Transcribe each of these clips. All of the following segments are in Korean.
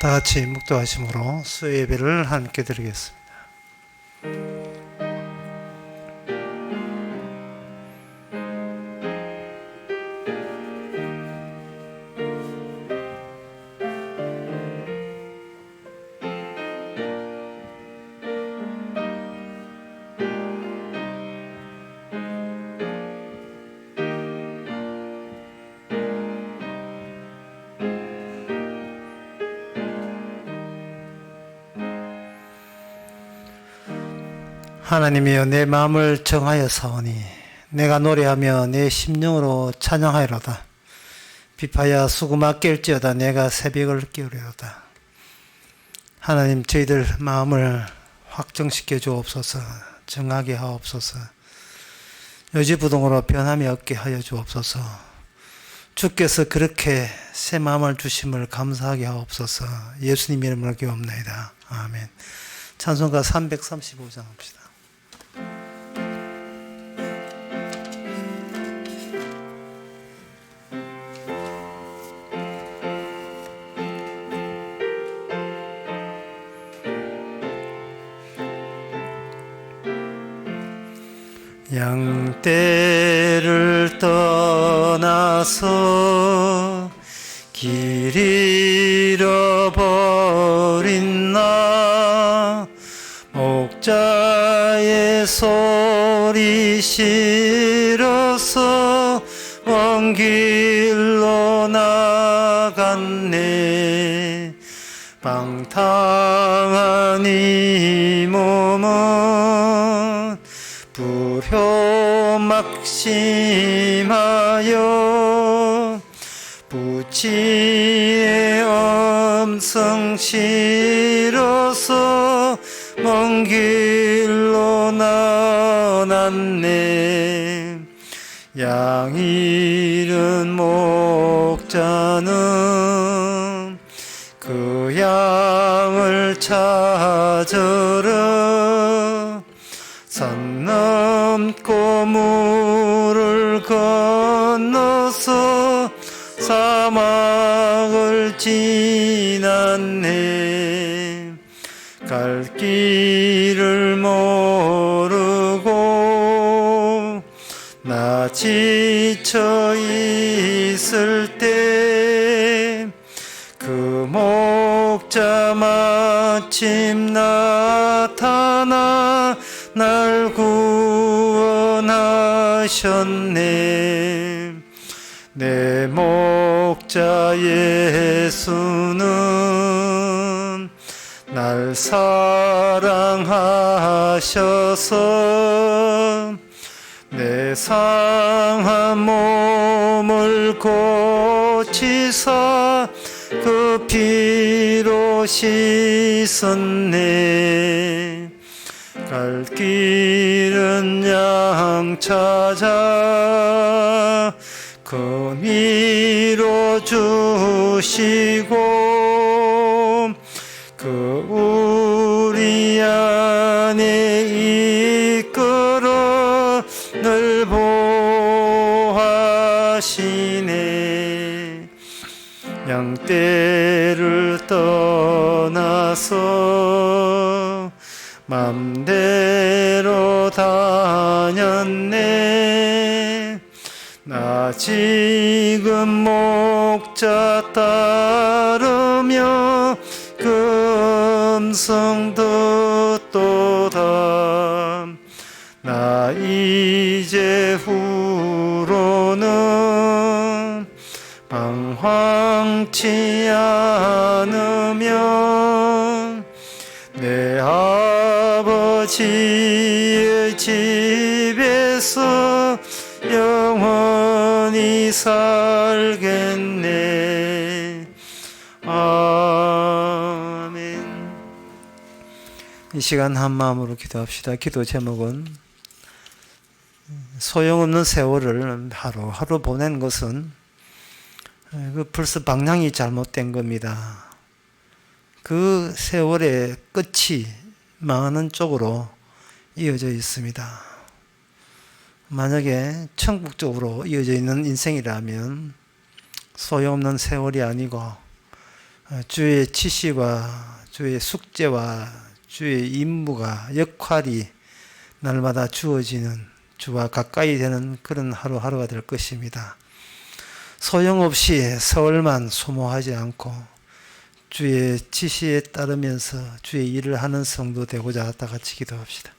다 같이 묵도하심으로 수요 예배를 함께 드리겠습니다. 하나님이여, 내 마음을 정하여 사오니 내가 노래하며 내 심령으로 찬양하리로다. 비파야 수구마 깰지어다. 내가 새벽을 깨우리로다. 하나님, 저희들 마음을 확정시켜 주옵소서. 정하게 하옵소서. 요지부동으로 변함이 없게 하여 주옵소서. 주께서 그렇게 새 마음을 주심을 감사하게 하옵소서. 예수님 이름으로 기도합나이다. 아멘. 찬송가 335장 합시다. 양떼를 떠나서 길 잃어버린 나, 목자의 소리 싫어서 먼 길로 나갔네. 방탕한 이 몸은 불효막심하여 부치의 엄성 싫어서 먼 길로 나왔네. 양 잃은 목자는 그 양을 찾으러 산 넘고 물을 건너서 사막을 지났네. 갈 길을 모르고 나 지쳐 있을 때 그 목자 마침 나타나 날 구원하셨네. 내 목자 예수는 날 사랑하셔서 내 상한 몸을 고치사 그 피로 씻었네. 갈 길은 양 찾아 금이로 주시고 그 우리 안에 이끌어 늘 보하시네. 양떼를 떠나서 맘대로 다녔네. 나 지금 목자 따르며 그 음성 듣도다. 나 이제 후로는 방황치 않으며 내 아버지의 집에서 영원히 살겠네. 아멘. 이 시간 한 마음으로 기도합시다. 기도 제목은 소용없는 세월을 하루하루 보낸 것은 벌써 방향이 잘못된 겁니다. 그 세월의 끝이 망하는 쪽으로 이어져 있습니다. 만약에 천국 쪽으로 이어져 있는 인생이라면 소용없는 세월이 아니고 주의 지시와 주의 숙제와 주의 임무가 역할이 날마다 주어지는 주와 가까이 되는 그런 하루하루가 될 것입니다. 소용없이 서울만 소모하지 않고 주의 지시에 따르면서 주의 일을 하는 성도 되고자 다 같이 기도합시다.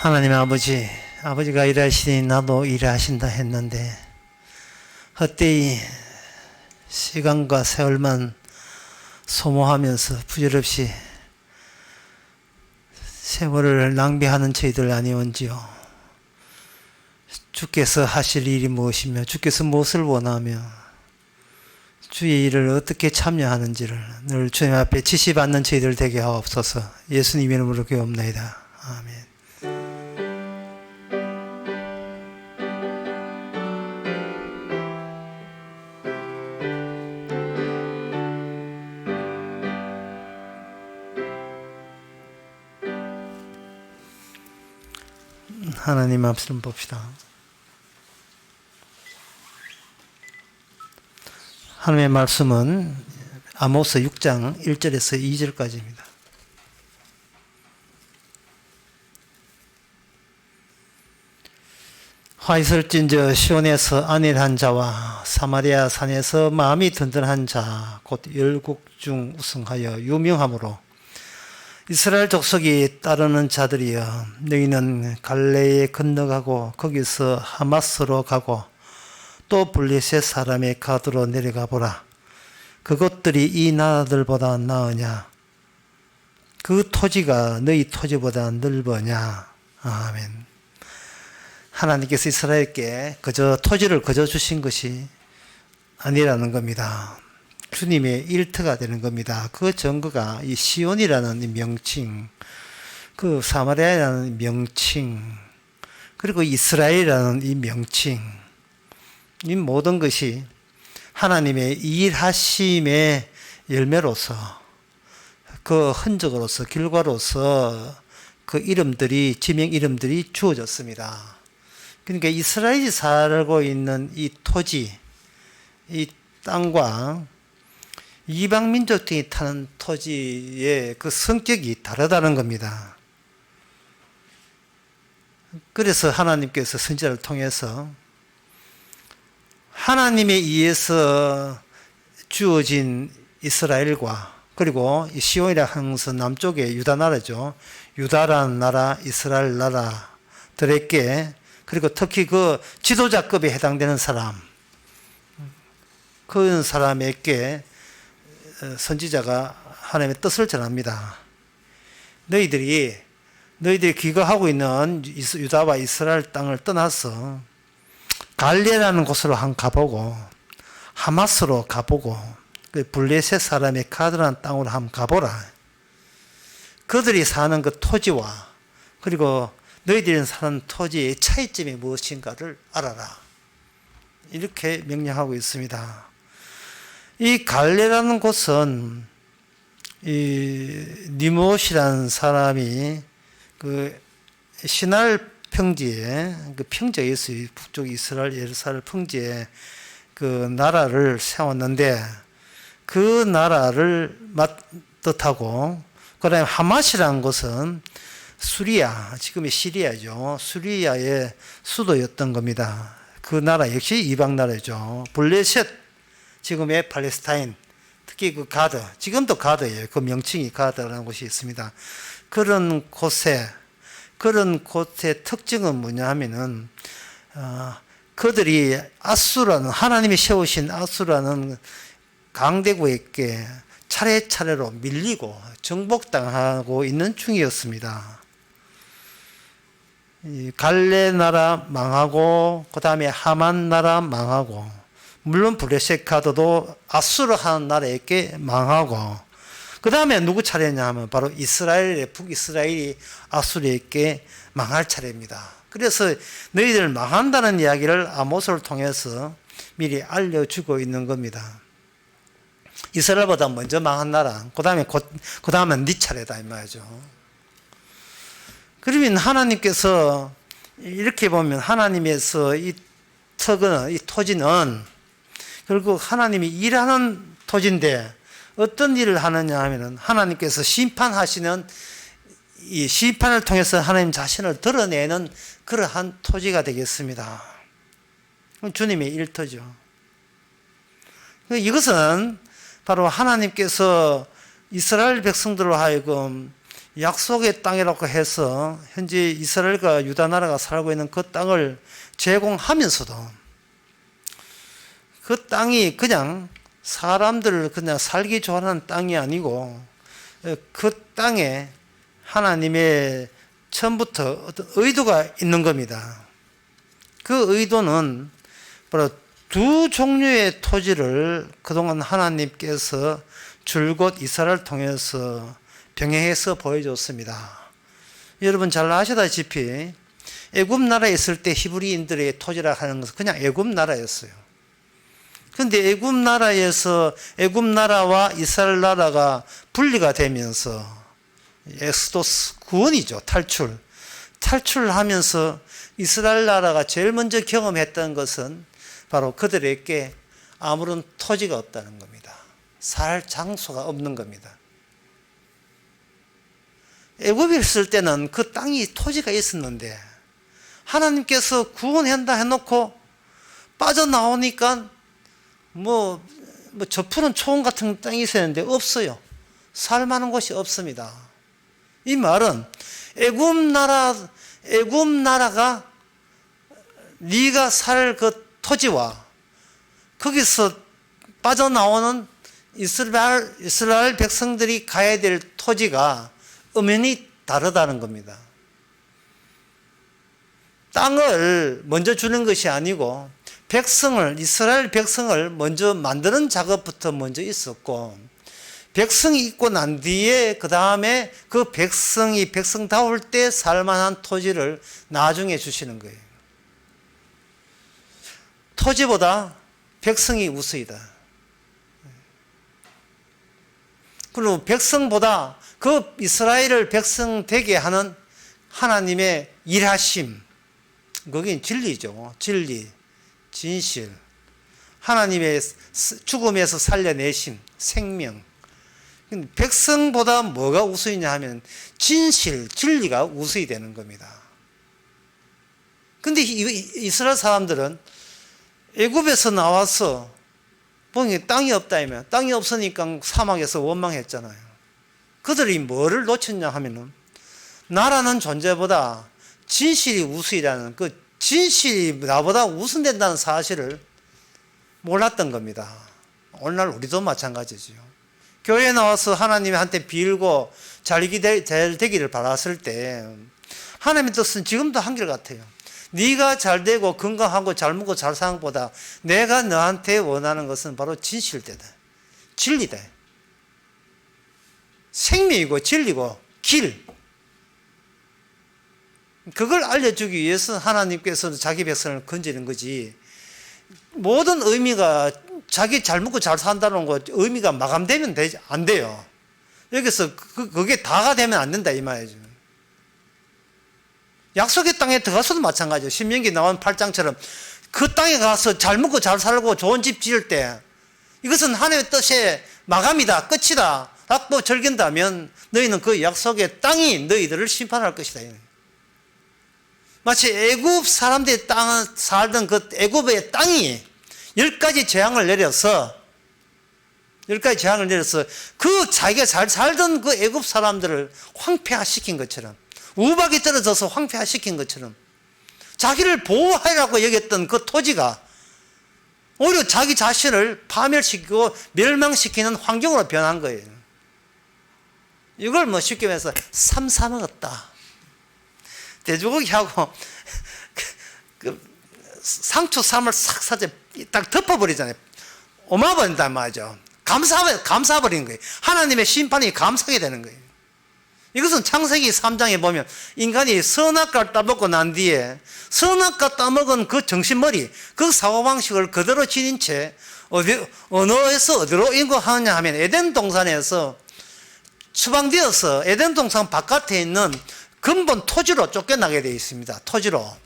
하나님 아버지가 일하시니 나도 일하신다 했는데 헛되이 시간과 세월만 소모하면서 부질없이 세월을 낭비하는 저희들 아니온지요. 주께서 하실 일이 무엇이며 주께서 무엇을 원하며 주의 일을 어떻게 참여하는지를 늘 주님 앞에 지시받는 저희들 되게 하옵소서. 예수님 이름으로 기도합나이다. 아멘. 하나님 말씀 봅시다. 하나님의 말씀은 아모스 6장 1절에서 2절까지입니다. 화 있을진저 시온에서 안일한 자와 사마리아 산에서 마음이 든든한 자 곧 열국 중 우승하여 유명하므로 이스라엘 족속이 따르는 자들이여 너희는 갈레에 건너가고 거기서 하마스로 가고 또 블레셋 사람의 가드로 내려가 보라. 그것들이 이 나라들보다 나으냐? 그 토지가 너희 토지보다 넓으냐? 아멘. 하나님께서 이스라엘께 그저 토지를 거저 주신 것이 아니라는 겁니다. 주님의 일터가 되는 겁니다. 그 증거가 이 시온이라는 이 명칭, 그 사마리아라는 명칭, 그리고 이스라엘이라는 이 명칭, 이 모든 것이 하나님의 일하심의 열매로서 그 흔적으로서 결과로서 그 이름들이 지명 이름들이 주어졌습니다. 그러니까 이스라엘이 살고 있는 이 토지, 이 땅과 이방 민족들이 타는 토지의 그 성격이 다르다는 겁니다. 그래서 하나님께서 선지자를 통해서 하나님에 의해서 주어진 이스라엘과 그리고 시온이라 하는 것은 남쪽의 유다 나라죠. 유다라는 나라, 이스라엘 나라들에게 그리고 특히 그 지도자급에 해당되는 사람, 그런 사람에게 선지자가 하나님의 뜻을 전합니다. 너희들이 귀거하고 있는 유다와 이스라엘 땅을 떠나서 갈레라는 곳으로 한 가보고 하마스로 가보고 블레셋 사람의 가드라는 땅으로 한번 가보라. 그들이 사는 그 토지와 그리고 너희들이 사는 토지의 차이점이 무엇인가를 알아라. 이렇게 명령하고 있습니다. 이 갈레라는 곳은 이 니못이라는 사람이 그 시날 평지에 그 평지에 있어요. 북쪽 이스라엘 예루살렘 평지에 그 나라를 세웠는데 그 나라를 뜻하고 그다음에 하맛이라는 곳은 수리아, 지금의 시리아죠. 수리아의 수도였던 겁니다. 그 나라 역시 이방 나라죠. 블레셋, 지금의 팔레스타인, 특히 그 가드, 지금도 가드예요. 그 명칭이 가드라는 곳이 있습니다. 그런 곳의 특징은 뭐냐 하면은, 그들이 아수라는, 하나님이 세우신 아수라는 강대국에게 차례차례로 밀리고 정복당하고 있는 중이었습니다. 이 갈레 나라 망하고 그 다음에 하만 나라 망하고 물론 블레셋가드도 아수르 하는 나라에게 망하고, 그 다음에 누구 차례냐 하면 바로 이스라엘의 북이스라엘이 아수르에게 망할 차례입니다. 그래서 너희들 망한다는 이야기를 아모스를 통해서 미리 알려주고 있는 겁니다. 이스라엘보다 먼저 망한 나라, 그 다음은 네 차례다 이 말이죠. 그러면 하나님께서 이렇게 보면 하나님에서 이 토지는 결국 하나님이 일하는 토지인데 어떤 일을 하느냐 하면은 하나님께서 심판하시는 이 심판을 통해서 하나님 자신을 드러내는 그러한 토지가 되겠습니다. 주님의 일터죠. 이것은 바로 하나님께서 이스라엘 백성들로 하여금 약속의 땅이라고 해서 현재 이스라엘과 유다 나라가 살고 있는 그 땅을 제공하면서도 그 땅이 그냥 사람들을 그냥 살기 좋아하는 땅이 아니고 그 땅에 하나님의 처음부터 어떤 의도가 있는 겁니다. 그 의도는 바로 두 종류의 토지를 그동안 하나님께서 줄곧 이스라엘을 통해서 병행해서 보여줬습니다. 여러분 잘 아시다시피 애굽 나라에 있을 때 히브리인들의 토지라 하는 것은 그냥 애굽 나라였어요. 그런데 애굽 나라에서 애굽 나라와 이스라엘 나라가 분리가 되면서 엑소도스 구원이죠. 탈출하면서 이스라엘 나라가 제일 먼저 경험했던 것은 바로 그들에게 아무런 토지가 없다는 겁니다. 살 장소가 없는 겁니다. 애굽에 있을 때는 그 땅이 토지가 있었는데 하나님께서 구원한다 해놓고 빠져나오니까 저 푸른 초원 같은 땅이 있었는데 없어요. 살만한 곳이 없습니다. 이 말은 애굽 나라가 네가 살 그 토지와 거기서 빠져나오는 이스라엘 백성들이 가야 될 토지가 엄연히 다르다는 겁니다. 땅을 먼저 주는 것이 아니고 이스라엘 백성을 먼저 만드는 작업부터 먼저 있었고, 백성이 있고 난 뒤에 그 다음에 그 백성다울 때 살만한 토지를 나중에 주시는 거예요. 토지보다 백성이 우수이다. 그리고 백성보다 그 이스라엘을 백성 되게 하는 하나님의 일하심, 거긴 진리죠. 진리, 진실, 하나님의 죽음에서 살려내심, 생명. 백성보다 뭐가 우수이냐 하면 진리가 우수이 되는 겁니다. 근데 이스라엘 사람들은 애굽에서 나와서 보니 땅이 없다면 땅이 없으니까 사막에서 원망했잖아요. 그들이 뭐를 놓쳤냐 하면은 나라는 존재보다 진실이 우수이라는 그 진실이 나보다 우선된다는 사실을 몰랐던 겁니다. 오늘날 우리도 마찬가지죠. 교회에 나와서 하나님한테 빌고 잘 되기를 바랐을 때 하나님의 뜻은 지금도 한결같아요. 네가 잘 되고 건강하고 잘 먹고 잘 사는 것보다 내가 너한테 원하는 것은 바로 진실되다. 진리다. 생명이고 진리고 길. 그걸 알려주기 위해서 하나님께서 자기 백성을 건지는 거지. 모든 의미가 자기 잘 먹고 잘 산다는 거 의미가 마감되면 안 돼요. 여기서 그게 다가 되면 안 된다 이 말이죠. 약속의 땅에 들어가서도 마찬가지예요. 신명기 나온 8장처럼 그 땅에 가서 잘 먹고 잘 살고 좋은 집 지을 때 이것은 하나님의 뜻의 마감이다, 끝이다 라고 절긴다면 너희는 그 약속의 땅이 너희들을 심판할 것이다. 마치 애굽 사람들이 살던 그 애굽의 땅이 10가지 재앙을 내려서 그 자기가 잘 살던 그 애굽 사람들을 황폐화시킨 것처럼, 우박이 떨어져서 황폐화시킨 것처럼 자기를 보호하라고 여겼던 그 토지가 오히려 자기 자신을 파멸시키고 멸망시키는 환경으로 변한 거예요. 이걸 쉽게 말해서 삼삼먹었다. 돼지고기하고 상추 삶을 싹 사제 딱 덮어버리잖아요. 오마버린단 말이죠. 감사버리는 거예요. 하나님의 심판이 감사하게 되는 거예요. 이것은 창세기 3장에 보면 인간이 선악과를 따먹고 난 뒤에 선악과 따먹은 그 정신머리, 그 사고방식을 그대로 지닌 채 어디에서 어디로 인도하느냐 하면 에덴 동산에서 추방되어서 에덴 동산 바깥에 있는 근본 토지로 쫓겨나게 되어 있습니다. 토지로.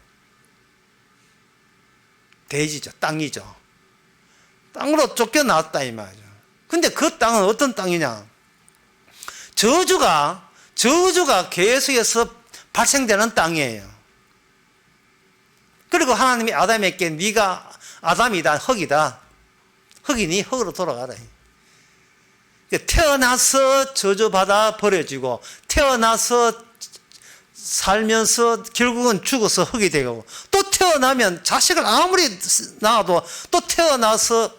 대지죠. 땅이죠. 땅으로 쫓겨나왔다 이 말이죠. 근데 그 땅은 어떤 땅이냐? 저주가 계속해서 발생되는 땅이에요. 그리고 하나님이 아담에게 네가 아담이다, 흙이다. 흙이니 흙으로 돌아가라. 태어나서 저주받아 버려지고 태어나서 살면서 결국은 죽어서 흙이 되고 또 태어나면 자식을 아무리 낳아도 또 태어나서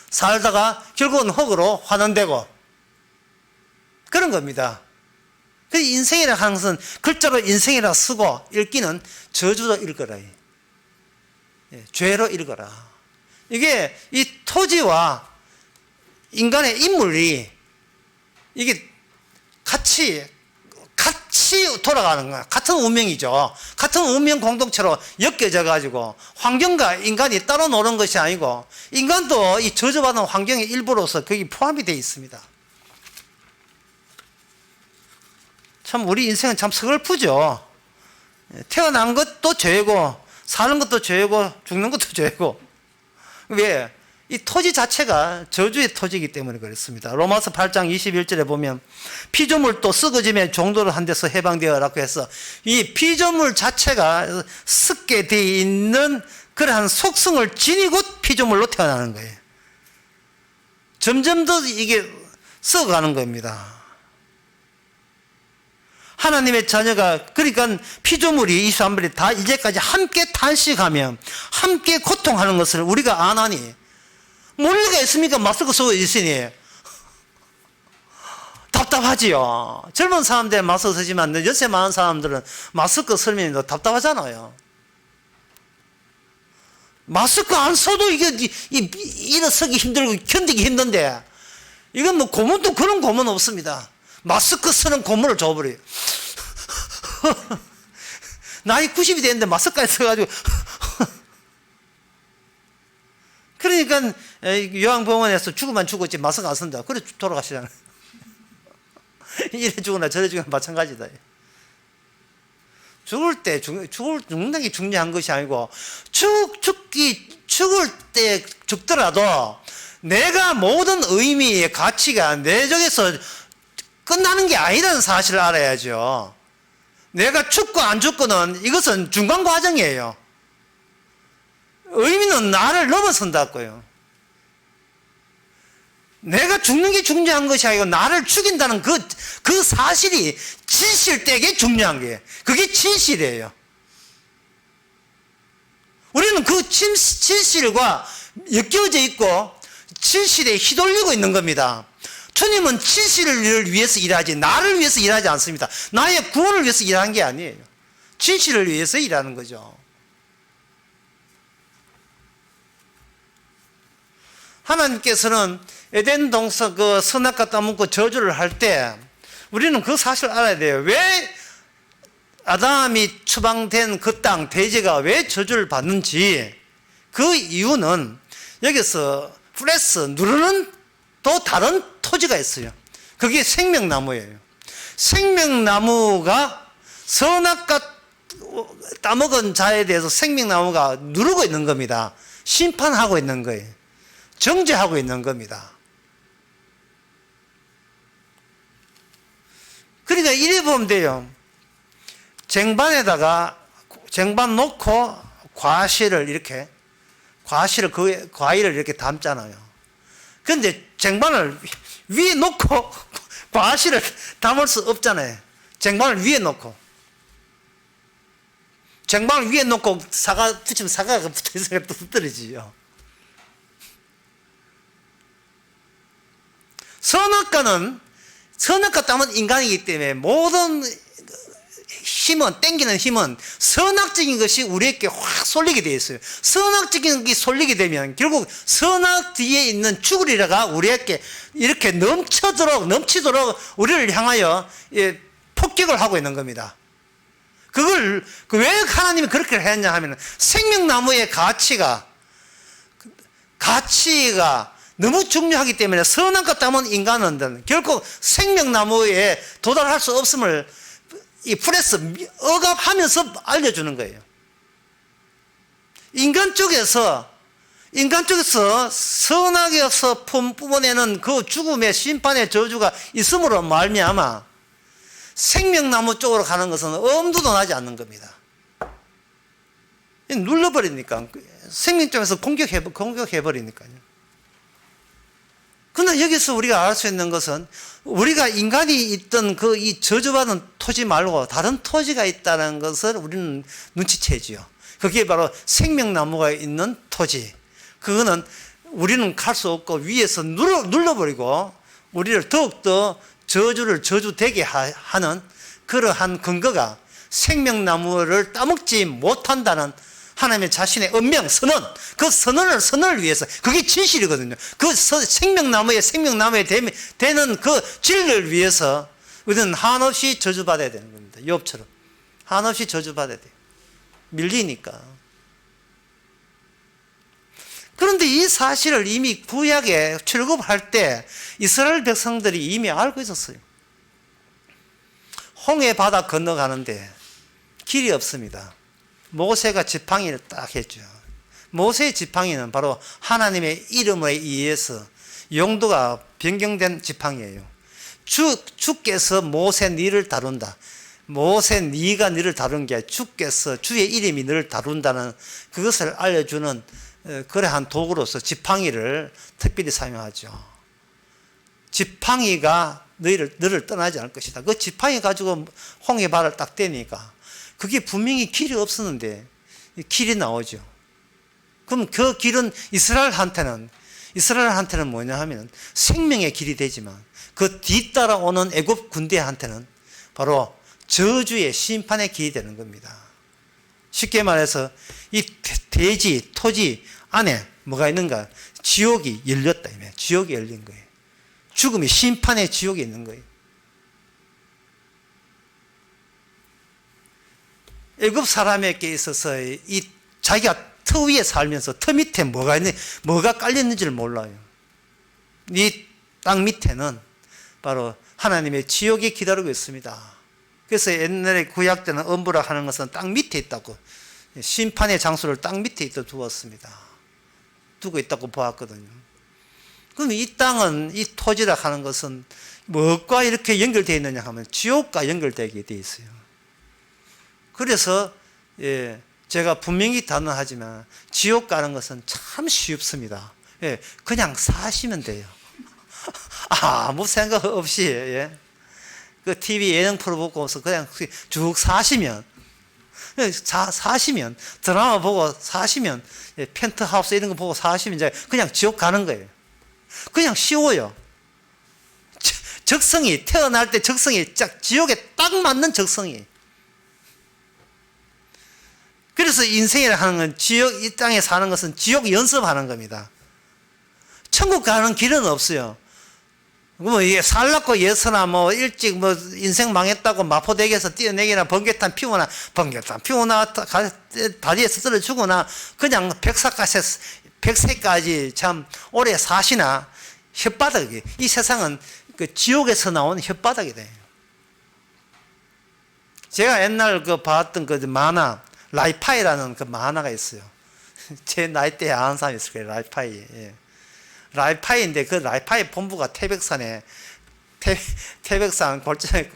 살다가 결국은 흙으로 환원되고 그런 겁니다. 그 인생이라 하는 것은 글자로 인생이라 쓰고 읽기는 저주로 읽어라. 죄로 읽어라. 이게 이 토지와 인간의 인물이 이게 같이 돌아가는 거야. 같은 운명이죠. 같은 운명 공동체로 엮여져 가지고 환경과 인간이 따로 노는 것이 아니고 인간도 이 저주받은 환경의 일부로서 거기 포함이 되어 있습니다. 참 우리 인생은 참 서글프죠. 태어난 것도 죄고 사는 것도 죄고 죽는 것도 죄고. 왜? 이 토지 자체가 저주의 토지이기 때문에 그렇습니다. 로마서 8장 21절에 보면 피조물도 썩어지면 종도를 한 데서 해방되어라고 해서 이 피조물 자체가 썩게 되어 있는 그러한 속성을 지니고 피조물로 태어나는 거예요. 점점 더 이게 썩어가는 겁니다. 하나님의 자녀가 그러니까 피조물이 이스라엘이 다 이제까지 함께 탄식하며 함께 고통하는 것을 우리가 안 하니 모를 리가 있습니까? 마스크 쓰고 있으니 답답하지요. 젊은 사람들은 마스크 쓰지만 연세 많은 사람들은 마스크 쓰면 답답하잖아요. 마스크 안 써도 이게 일어서기 힘들고 견디기 힘든데 이건 뭐 고문도 그런 고문 없습니다. 마스크 쓰는 고문을 줘버려요. 나이 90이 됐는데 마스크까지 써가지고 그러니까 요양병원에서 죽으면 죽었지 마스크 안 쓴다. 그래 돌아가시잖아요. 이래 죽으나 저래 죽으나 마찬가지다. 죽을 때 죽는 게 중요한 것이 아니고 죽을 때 죽더라도 내가 모든 의미, 가치가 내 쪽에서 끝나는 게 아니라는 사실을 알아야죠. 내가 죽고 안 죽고는 이것은 중간 과정이에요. 의미는 나를 넘어선다고요. 내가 죽는 게 중요한 것이 아니고 나를 죽인다는 그 사실이 진실되게 중요한 거예요. 그게 진실이에요. 우리는 그 진실과 엮여져 있고 진실에 휘둘리고 있는 겁니다. 주님은 진실을 위해서 일하지 나를 위해서 일하지 않습니다. 나의 구원을 위해서 일하는 게 아니에요. 진실을 위해서 일하는 거죠. 하나님께서는 에덴 동산 그 선악과 따먹고 저주를 할 때 우리는 그 사실을 알아야 돼요. 왜 아담이 추방된 그 땅 대지가 왜 저주를 받는지 그 이유는 여기서 플레스 누르는 또 다른 토지가 있어요. 그게 생명나무예요. 생명나무가 선악과 따먹은 자에 대해서 생명나무가 누르고 있는 겁니다. 심판하고 있는 거예요. 정죄하고 있는 겁니다. 그러니까 이래 보면 돼요. 쟁반 놓고 과실을 그 과일을 이렇게 담잖아요. 그런데 쟁반을 위에 놓고 과실을 담을 수 없잖아요. 쟁반을 위에 놓고 사과 붙이면 사과가 붙어 있어야 또 떨어지죠. 선악과 따면 인간이기 때문에 모든 힘은, 땡기는 힘은 선악적인 것이 우리에게 확 쏠리게 되어 있어요. 선악적인 것이 쏠리게 되면 결국 선악 뒤에 있는 죽으리라가 우리에게 이렇게 넘치도록 우리를 향하여 폭격을 하고 있는 겁니다. 그걸 왜 하나님이 그렇게 했냐 하면 생명나무의 가치가 너무 중요하기 때문에 선한 것 때문에 인간은 결국 생명나무에 도달할 수 없음을 이 플러스 억압하면서 알려주는 거예요. 인간 쪽에서 선악에서 뿜어내는 그 죽음의 심판의 저주가 있음으로 말미암아 생명나무 쪽으로 가는 것은 엄두도 나지 않는 겁니다. 눌러버리니까 생명 쪽에서 공격해버리니까요. 그러나 여기서 우리가 알 수 있는 것은 우리가 인간이 있던 그 이 저주받은 토지 말고 다른 토지가 있다는 것을 우리는 눈치채지요. 그게 바로 생명나무가 있는 토지. 그거는 우리는 갈 수 없고 위에서 눌러버리고 우리를 더욱더 저주되게 하는 그러한 근거가 생명나무를 따먹지 못한다는 하나님의 자신의 은명, 선언, 그 선언을 위해서, 그게 진실이거든요. 그 생명나무에 되는 그 진리를 위해서 우리는 한없이 저주받아야 되는 겁니다. 욥처럼. 한없이 저주받아야 돼요. 밀리니까. 그런데 이 사실을 이미 구약에 출급할 때 이스라엘 백성들이 이미 알고 있었어요. 홍해 바다 건너가는데 길이 없습니다. 모세가 지팡이를 딱 했죠. 모세의 지팡이는 바로 하나님의 이름에 의해서 용도가 변경된 지팡이에요. 주께서 모세 너를 다룬다. 모세 네가 너를 다룬 게 아니라 주께서 주의 이름이 너를 다룬다는 그것을 알려주는 그러한 도구로서 지팡이를 특별히 사용하죠. 지팡이가 너를 떠나지 않을 것이다. 그 지팡이 가지고 홍해 바다를 딱 떼니까 그게 분명히 길이 없었는데 길이 나오죠. 그럼 그 길은 이스라엘한테는 뭐냐 하면 생명의 길이 되지만 그 뒤따라오는 애굽 군대한테는 바로 저주의 심판의 길이 되는 겁니다. 쉽게 말해서 이 대지, 토지 안에 뭐가 있는가? 지옥이 열렸다. 지옥이 열린 거예요. 죽음이 심판의 지옥에 있는 거예요. 애굽 사람에게 있어서 이 자기가 터 위에 살면서 터 밑에 뭐가 깔렸는지를 몰라요. 이 땅 밑에는 바로 하나님의 지옥이 기다리고 있습니다. 그래서 옛날에 구약 때는 엄부라 하는 것은 땅 밑에 있다고, 심판의 장소를 땅 밑에 두고 있다고 보았거든요. 그럼 이 땅은, 이 토지라 하는 것은 무엇과 이렇게 연결되어 있느냐 하면 지옥과 연결되게 되어 있어요. 그래서 제가 분명히 단언하지만 지옥 가는 것은 참 쉽습니다. 그냥 사시면 돼요. 아무 생각 없이 그 TV 예능 프로 보고서 그냥 쭉 사시면 드라마 보고 사시면 펜트하우스 이런 거 보고 사시면 이제 그냥 지옥 가는 거예요. 그냥 쉬워요. 적성이 태어날 때 적성이 지옥에 딱 맞는 적성이. 그래서 인생이라 하는 건 이 땅에 사는 것은 지옥 연습하는 겁니다. 천국 가는 길은 없어요. 뭐 이게 살라고 예서나 뭐 일찍 뭐 인생 망했다고 마포대교에서 뛰어내기나 번개탄 피우나 다리에서 떨어 죽거나 그냥 백세까지 참 오래 사시나 혓바닥이, 이 세상은 그 지옥에서 나온 혓바닥이 돼요. 제가 옛날 그 봤던 그 만화 라이파이라는 그 만화가 있어요. 제 나이 때에 아는 사람이 있을 거예요. 라이파이. 라이파이인데 그 라이파이 본부가 태백산에 태백산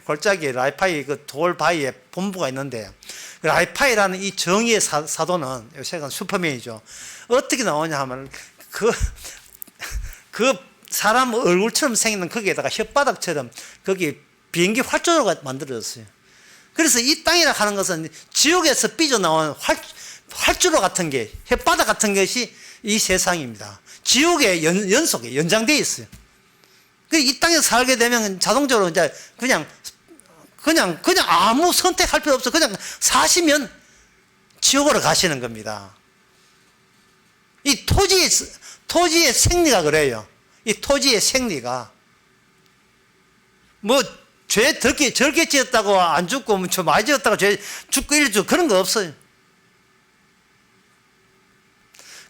골짜기 라이파이 그 돌바위에 본부가 있는데 라이파이라는 이 정의의 사도는 요새는 슈퍼맨이죠. 어떻게 나오냐 하면 그 사람 얼굴처럼 생긴 거기에다가 혓바닥처럼 거기 비행기 활주로가 만들어졌어요. 그래서 이 땅이라 하는 것은 지옥에서 삐져나온 활주로 같은 게, 혓바닥 같은 것이 이 세상입니다. 지옥의 연속에 연장되어 있어요. 이 땅에서 살게 되면 자동적으로 이제 그냥 그냥 아무 선택할 필요 없어. 그냥 사시면 지옥으로 가시는 겁니다. 이 토지의 생리가 그래요. 이 토지의 생리가 뭐 죄 적게 지었다고 안 죽고 뭐 좀 많이 지었다고 죄 죽고 일주 그런 거 없어요.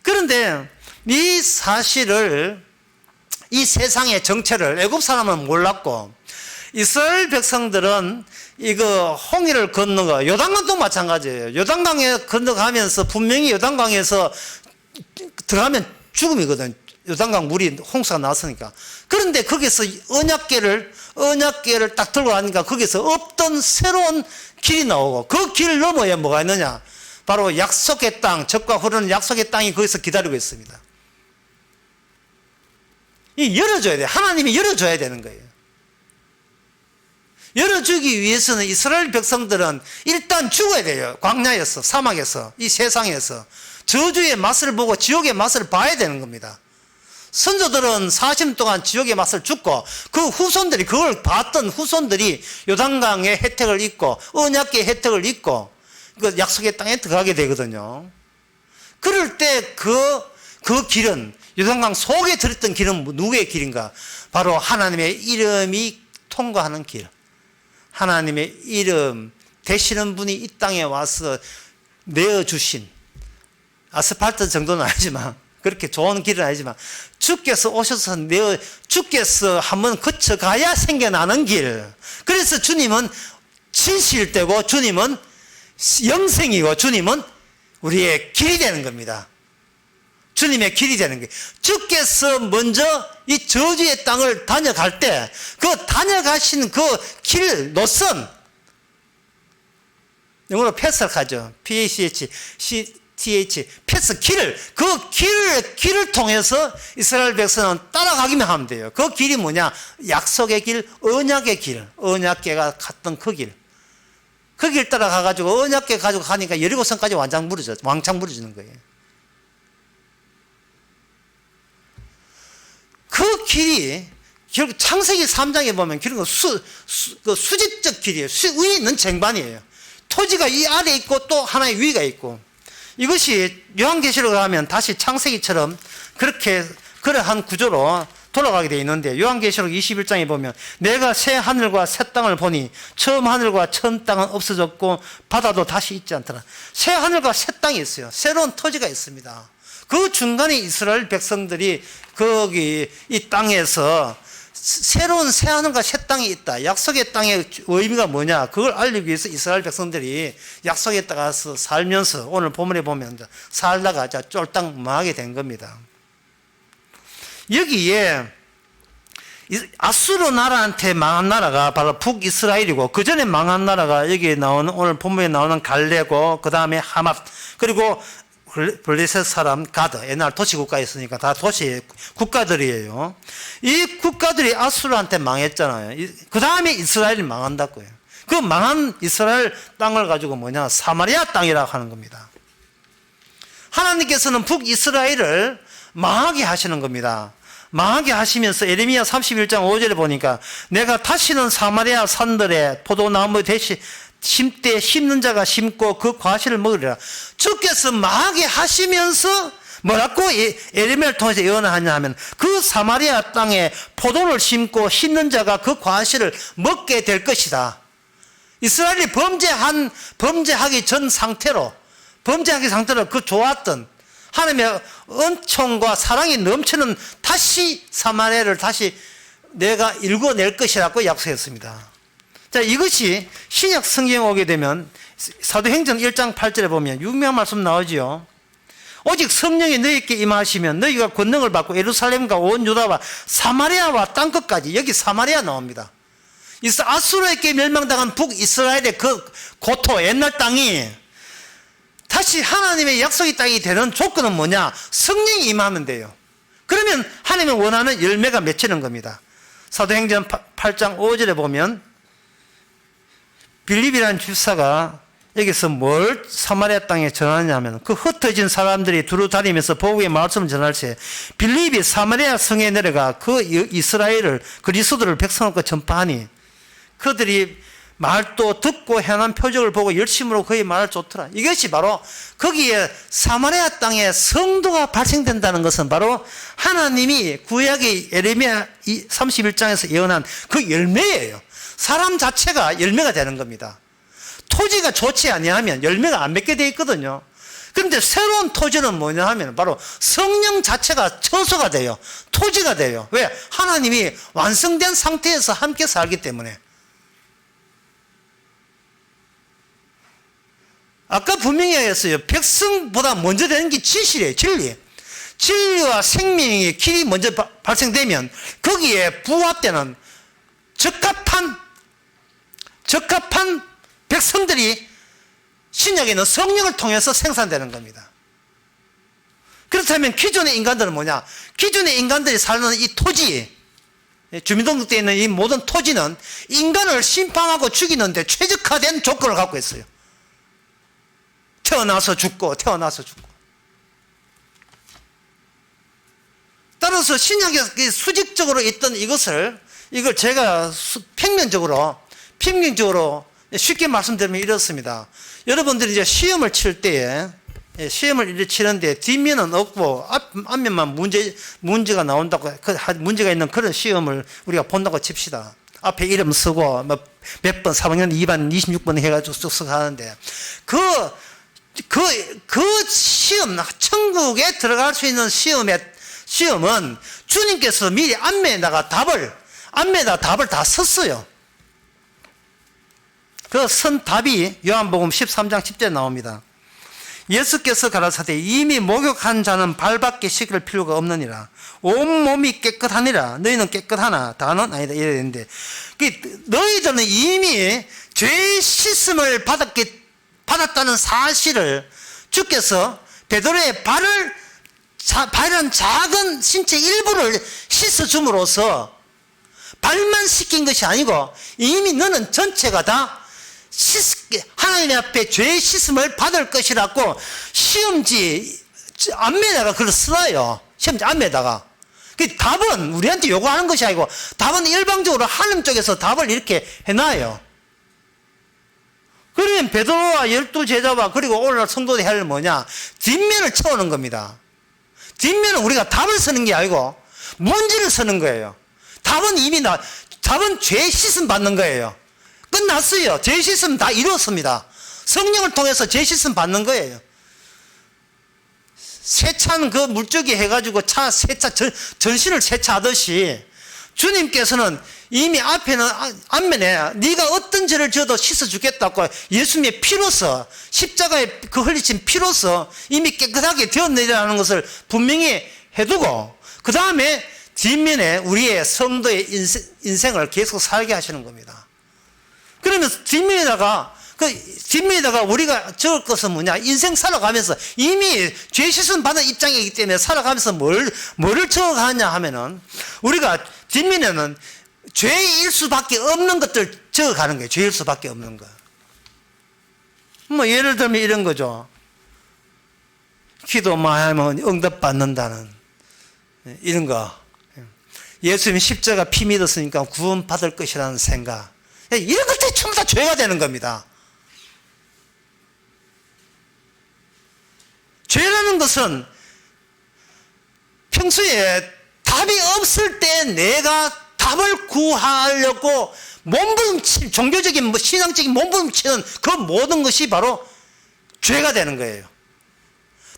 그런데 이 사실을, 이 세상의 정체를 애굽 사람은 몰랐고, 이스라엘 백성들은 이거 홍해를 건너 거, 요단강도 마찬가지예요. 요단강에 건너가면서 분명히 요단강에서 들어가면 죽음이거든. 요단강 물이 홍수가 났으니까. 그런데 거기서 언약궤를 딱 들고 가니까 거기서 없던 새로운 길이 나오고, 그 길 너머에 뭐가 있느냐? 바로 약속의 땅, 젖과 흐르는 약속의 땅이 거기서 기다리고 있습니다. 이 열어줘야 돼. 하나님이 열어줘야 되는 거예요. 열어주기 위해서는 이스라엘 백성들은 일단 죽어야 돼요. 광야에서, 사막에서, 이 세상에서 저주의 맛을 보고 지옥의 맛을 봐야 되는 겁니다. 선조들은 40년 동안 지옥의 맛을 죽고, 그 후손들이, 그걸 봤던 후손들이 요단강의 혜택을 잊고 언약궤의 혜택을 잊고 그 약속의 땅에 들어가게 되거든요. 그럴 때 그 길은, 요단강 속에 들었던 길은 누구의 길인가? 바로 하나님의 이름이 통과하는 길. 하나님의 이름 되시는 분이 이 땅에 와서 내어주신, 아스팔트 정도는 아니지만, 그렇게 좋은 길은 아니지만, 주께서 오셔서 주께서 한번 거쳐가야 생겨나는 길. 그래서 주님은 진실되고, 주님은 영생이고, 주님은 우리의 길이 되는 겁니다. 주님의 길이 되는 거예요. 주께서 먼저 이 저주의 땅을 다녀갈 때, 그 다녀가신 그 길, 노선, 영어로 패스를 하죠. PACH, 패스, 그 길을 통해서 이스라엘 백성은 따라가기만 하면 돼요. 그 길이 뭐냐? 약속의 길, 언약의 길, 언약궤가 갔던 그 길. 그 길 따라가가지고 언약궤 가지고 가니까 여리고성까지 왕창 부르짖는 거예요. 그 길이 결국 창세기 3장에 보면 결국 수직적 길이에요. 위에 있는 쟁반이에요. 토지가 이 아래에 있고 또 하나의 위가 있고, 이것이 요한계시록에 가면 다시 창세기처럼 그러한 구조로 돌아가게 되어 있는데, 요한계시록 21장에 보면 내가 새 하늘과 새 땅을 보니 처음 하늘과 처음 땅은 없어졌고 바다도 다시 있지 않더라. 새 하늘과 새 땅이 있어요. 새로운 토지가 있습니다. 그 중간에 이스라엘 백성들이 거기 이 땅에서 새로운 새 하늘과 새 땅이 있다. 약속의 땅의 의미가 뭐냐? 그걸 알리기 위해서 이스라엘 백성들이 약속에 따라서 살면서, 오늘 본문에 보면 살다가 쫄딱 망하게 된 겁니다. 여기에 아수르 나라한테 망한 나라가 바로 북이스라엘이고, 그 전에 망한 나라가 여기 나오는, 오늘 본문에 나오는 갈레고, 그 다음에 하맛, 그리고 블레셋 사람 가드, 옛날 도시국가였으니까 다 도시 국가들이에요. 이 국가들이 아수르한테 망했잖아요. 그 다음에 이스라엘이 망한다고요. 그 망한 이스라엘 땅을 가지고 뭐냐? 사마리아 땅이라고 하는 겁니다. 하나님께서는 북이스라엘을 망하게 하시는 겁니다. 망하게 하시면서 에레미야 31장 5절에 보니까 내가 다시는 사마리아 산들에 포도나무 대신 심때 심는 자가 심고 그 과실을 먹으리라. 주께서 망하게 하시면서 뭐라고 에레미야를 통해서 예언을 하냐 하면, 그 사마리아 땅에 포도를 심고 심는 자가 그 과실을 먹게 될 것이다. 이스라엘이 범죄하기 전 상태로 그 좋았던 하나님의 은총과 사랑이 넘치는 다시 사마리아를 다시 내가 일궈낼 것이라고 약속했습니다. 자, 이것이 신약 성경에 오게 되면 사도행전 1장 8절에 보면 유명한 말씀 나오지요. 오직 성령이 너희에게 임하시면 너희가 권능을 받고 예루살렘과 온 유다와 사마리아와 땅끝까지, 여기 사마리아 나옵니다. 아수르에게 멸망당한 북이스라엘의 그 고토, 옛날 땅이 다시 하나님의 약속의 땅이 되는 조건은 뭐냐? 성령이 임하면 돼요. 그러면 하나님이 원하는 열매가 맺히는 겁니다. 사도행전 8장 5절에 보면 빌립이라는 집사가 여기서 뭘 사마리아 땅에 전하냐면, 그 흩어진 사람들이 두루 다니면서 복음의 말씀을 전할 때 빌립이 사마리아 성에 내려가 그 이스라엘을, 그리스도를 백성과 전파하니 그들이 말도 듣고 행한 표적을 보고 열심으로 그의 말을 쫓더라. 이것이 바로 거기에 사마리아 땅에 성도가 발생된다는 것은 바로 하나님이 구약의 예레미야 31장에서 예언한 그 열매예요. 사람 자체가 열매가 되는 겁니다. 토지가 좋지 아니하면 열매가 안 맺게 되어 있거든요. 그런데 새로운 토지는 뭐냐 하면 바로 성령 자체가 처소가 돼요. 토지가 돼요. 왜? 하나님이 완성된 상태에서 함께 살기 때문에. 아까 분명히 얘기했어요. 백성보다 먼저 되는 게 진실이에요. 진리. 진리와 생명의 길이 먼저 발생되면 거기에 부합되는 적합한 백성들이 신약에 있는 성령을 통해서 생산되는 겁니다. 그렇다면 기존의 인간들은 뭐냐? 기존의 인간들이 사는 이 토지, 주민등록되어 있는 이 모든 토지는 인간을 심판하고 죽이는데 최적화된 조건을 갖고 있어요. 태어나서 죽고. 따라서 신약에 수직적으로 있던 이걸 제가 평면적으로 쉽게 말씀드리면 이렇습니다. 여러분들이 이제 시험을 칠 때에, 시험을 치는데 뒷면은 없고 앞면만 문제가 나온다고, 문제가 있는 그런 시험을 우리가 본다고 칩시다. 앞에 이름 쓰고 몇 번, 4학년 2반 26번 해가지고 쑥쑥 하는데 그 시험, 천국에 들어갈 수 있는 시험은 주님께서 미리 앞면에다가 답을 다 썼어요. 그 선 답이 요한복음 13장 10절에 나옵니다. 예수께서 가라사대 이미 목욕한 자는 발밖에 씻을 필요가 없느니라. 온몸이 깨끗하니라. 너희는 깨끗하나 다는 아니다. 이래야 되는데 너희들은 이미 죄의 씻음을 받았다는 사실을 주께서 베드로의 발이란 작은 신체 일부를 씻어줌으로써 발만 씻긴 것이 아니고 이미 너는 전체가 다 하나님 앞에 죄의 씻음을 받을 것이라고 시험지 앞면에다가 그걸 써요. 시험지 앞면에다가. 그 답은 우리한테 요구하는 것이 아니고 답은 일방적으로 하나님 쪽에서 답을 이렇게 해놔요. 그러면 베드로와 12제자와 그리고 오늘날 성도들이 할 뭐냐? 뒷면을 채우는 겁니다. 뒷면은 우리가 답을 쓰는 게 아니고 문제를 쓰는 거예요. 답은 죄 씻음 받는 거예요. 끝났어요. 죄 씻음 다 이루었습니다. 성령을 통해서 죄 씻음 받는 거예요. 세차는 그 물줄기 해가지고 전신을 세차하듯이 주님께서는 이미 앞면에 네가 어떤 죄를 지어도 씻어주겠다고 예수님의 피로서 십자가에 그 흘리신 피로서 이미 깨끗하게 되었느냐는 것을 분명히 해두고 그 다음에 뒷면에 우리의 성도의 인생을 계속 살게 하시는 겁니다. 그러면 뒷면에다가 우리가 적을 것은 뭐냐? 인생 살아가면서 이미 죄 씻음 받은 입장이기 때문에 살아가면서 뭐를 적어가냐 하면은 우리가 뒷면에는 죄일 수밖에 없는 것들 적어가는 거예요. 죄일 수밖에 없는 거. 뭐 예를 들면 이런 거죠. 기도 많이 하면 응답받는다는 이런 거. 예수님 십자가 피 믿었으니까 구원 받을 것이라는 생각. 이런 것들이 전부 다 죄가 되는 겁니다. 죄라는 것은 평소에 답이 없을 때 내가 답을 구하려고 종교적인 신앙적인 몸부림치는 그 모든 것이 바로 죄가 되는 거예요.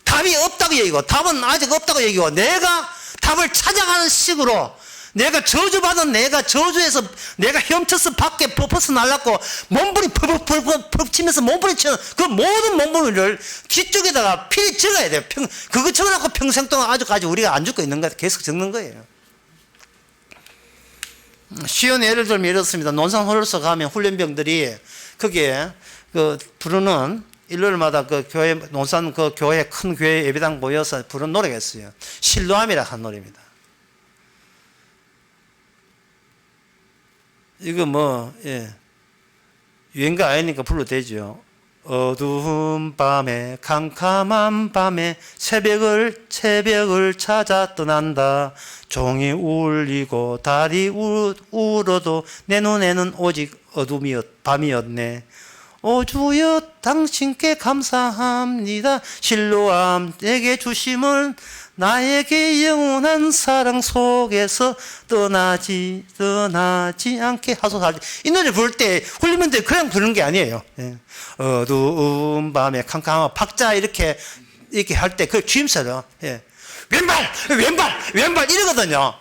답이 없다고 얘기고 답은 아직 없다고 얘기고 내가 답을 찾아가는 식으로 내가 저주받은 내가 저주에서 내가 헤엄쳐서 밖에 벗어나려고 몸부림 치면서 몸부림치는 그 모든 몸부림을 뒤쪽에다가 필히 적어야 돼요. 그거 적어놓고 평생 동안 아직까지 우리가 안 죽고 있는 거예요. 계속 적는 거예요. 쉬운 예를 들면 이렇습니다. 논산홀로서 가면 훈련병들이 거기에 부르는 일요일마다 그 교회 논산 그 교회 큰 교회 예배당 모여서 부르는 노래가 있어요. 실로암이라 한 노래입니다. 이거 유행가 아니니까 불러도 되죠. 어두운 밤에 캄캄한 밤에 새벽을 찾아 떠난다. 종이 울리고 달이 울어도 내 눈에는 오직 밤이었네. 오 주여 당신께 감사합니다. 실로암 내게 주심을 나에게 영원한 사랑 속에서 떠나지 않게 하소서. 이 노래 부를 때 훌리면들 그냥 부르는 게 아니에요. 예. 어두운 밤에 캄캄한 박자 이렇게 할 때 그 주임새로 예. 왼발 이러거든요.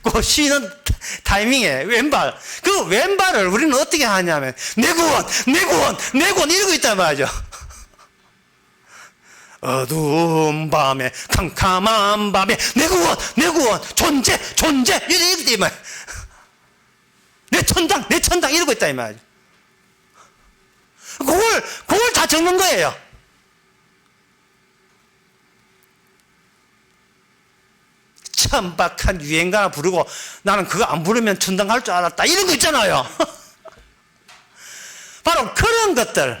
그 쉬는 타이밍에 왼발. 그 왼발을 우리는 어떻게 하냐면 내 구원 이러고 있단 말이죠. 어두운 밤에 캄캄한 밤에 내 구원 존재 이렇게 이 말. 내 천당 이러고 있다 이 말이죠. 그걸 다 적는 거예요. 천박한 유행가나 부르고 나는 그거 안 부르면 천당 갈 줄 알았다 이런 거 있잖아요. 바로 그런 것들.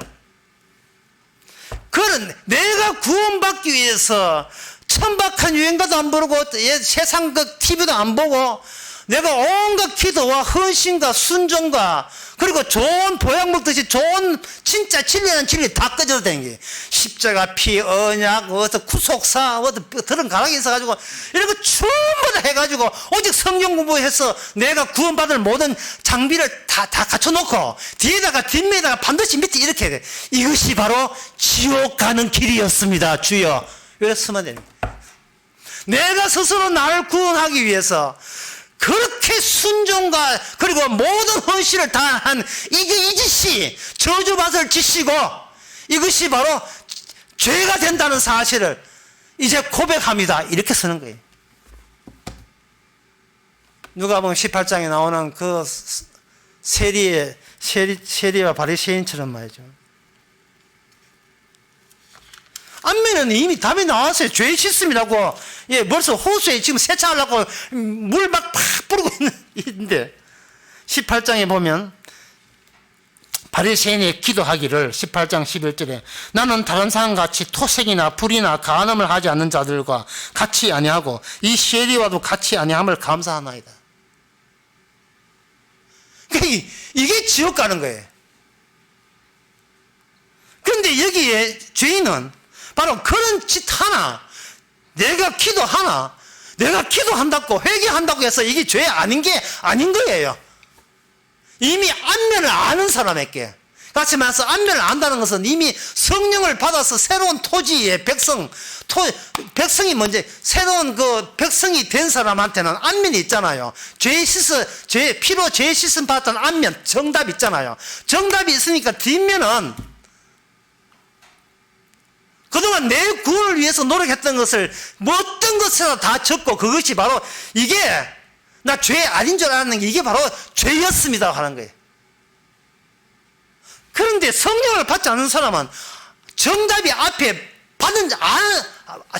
그런 내가 구원받기 위해서 천박한 유행가도 안 부르고 세상 그 TV도 안 보고 내가 온갖 기도와 헌신과 순종과 그리고 좋은 보약 먹듯이 좋은 진짜 진리는 진리 다 꺼져도 되는 게 십자가 피 언약 어떤 구속사 어떤 들은 가락이 있어가지고 이런 거 전부 다 해가지고 오직 성경 공부해서 내가 구원받을 모든 장비를 다 갖춰놓고 뒷면에다가 반드시 밑에 이렇게 해야 돼. 이것이 바로 지옥 가는 길이었습니다. 주여. 이렇게 쓰면 됩니다. 내가 스스로 나를 구원하기 위해서 그렇게 순종과 그리고 모든 헌신을 다한 이 짓이 저주받을 짓이고 이것이 바로 죄가 된다는 사실을 이제 고백합니다. 이렇게 쓰는 거예요. 누가복음 18장에 나오는 그 세리와 바리새인처럼 말이죠. 앞면에는 이미 답이 나왔어요. 죄 씻음이라고. 예, 벌써 호수에 지금 세차하려고 물 막 팍 뿌리고 있는데 18장에 보면 바리새인이 기도하기를 18장 11절에 나는 다른 사람같이 토색이나 불이나 간음을 하지 않는 자들과 같이 아니하고 이 세리와도 같이 아니함을 감사하나이다. 그러니까 이게 지옥 가는 거예요. 그런데 여기에 죄인은 바로 그런 짓 하나, 내가 기도한다고 회개한다고 해서 이게 죄 아닌 게 아닌 거예요. 이미 안면을 아는 사람에게. 같이 말해서 안면을 안다는 것은 이미 성령을 받아서 새로운 토지의 백성이 먼저 새로운 그 백성이 된 사람한테는 안면이 있잖아요. 피로 죄 씻음 받았던 안면, 정답 있잖아요. 정답이 있으니까 뒷면은 그동안 내 구원을 위해서 노력했던 것을 어떤 것이나 다 적고 그것이 바로 이게 나 죄 아닌 줄 알았는 게 이게 바로 죄였습니다 하는 거예요. 그런데 성령을 받지 않는 사람은 정답이 앞에